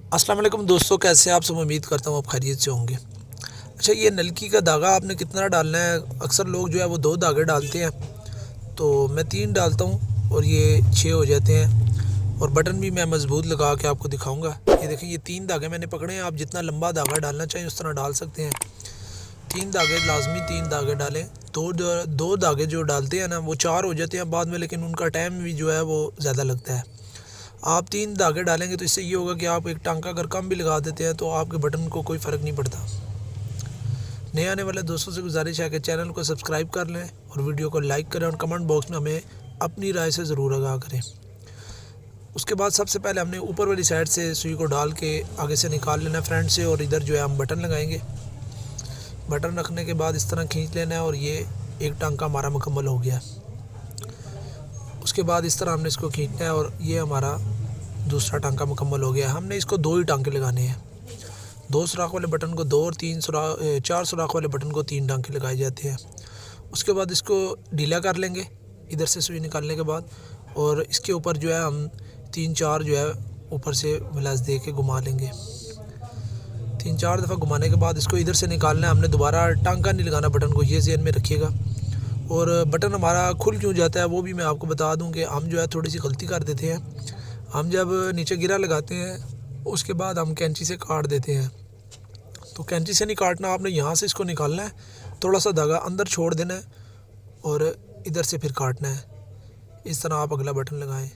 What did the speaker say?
अस्सलाम वालेकुम दोस्तों, कैसे हैं आप सब। उम्मीद करता हूँ आप खैरियत से होंगे। अच्छा, ये नलकी का धागा आपने कितना डालना है। अक्सर लोग जो है वो 2 धागे डालते हैं, तो मैं 3 डालता हूँ और ये 6 हो जाते हैं। और बटन भी मैं मज़बूत लगा के आपको दिखाऊंगा। ये देखें, ये 3 धागे मैंने पकड़े हैं। आप जितना लंबा धागा डालना चाहें उस तरह डाल सकते हैं। 3 धागे लाजमी 3 धागे डालें। दो धागे जो डालते हैं ना वो 4 हो जाते हैं बाद में, लेकिन उनका टाइम भी जो है वो ज़्यादा लगता है। आप 3 धागे डालेंगे तो इससे ये होगा कि आप एक टांका अगर कम भी लगा देते हैं तो आपके बटन को कोई फ़र्क नहीं पड़ता। नए आने वाले दोस्तों से गुजारिश है कि चैनल को सब्सक्राइब कर लें और वीडियो को लाइक करें और कमेंट बॉक्स में हमें अपनी राय से ज़रूर आगाह करें। उसके बाद सबसे पहले हमने ऊपर वाली साइड से सुई को डाल के आगे से निकाल लेना फ्रंट से, और इधर जो है हम बटन लगाएंगे। बटन रखने के बाद इस तरह खींच लेना है और ये एक टांका हमारा मुकम्मल हो गया। उसके बाद इस तरह हमने इसको खींचना है और ये हमारा दूसरा टांका मुकम्मल हो गया। हमने इसको 2 ही टांके लगाने हैं। 2 सुराख वाले बटन को 2 और 4 सुराख वाले बटन को 3 टांके लगाए जाते हैं। उसके बाद इसको ढीला कर लेंगे इधर से सुई निकालने के बाद, और इसके ऊपर जो है हम 3-4 जो है ऊपर से मिलाज दे के घुमा लेंगे। 3-4 दफ़ा घुमाने के बाद इसको इधर से निकालना है। हमने दोबारा टांका नहीं लगाना बटन को, ये ज़हन में रखिएगा। और बटन हमारा खुल क्यों जाता है वो भी मैं आपको बता दूं कि हम जो है थोड़ी सी गलती कर देते हैं। हम जब नीचे गिरा लगाते हैं उसके बाद हम कैंची से काट देते हैं। तो कैंची से नहीं काटना, आपने यहाँ से इसको निकालना है, थोड़ा सा धागा अंदर छोड़ देना है और इधर से फिर काटना है। इस तरह आप अगला बटन लगाएं।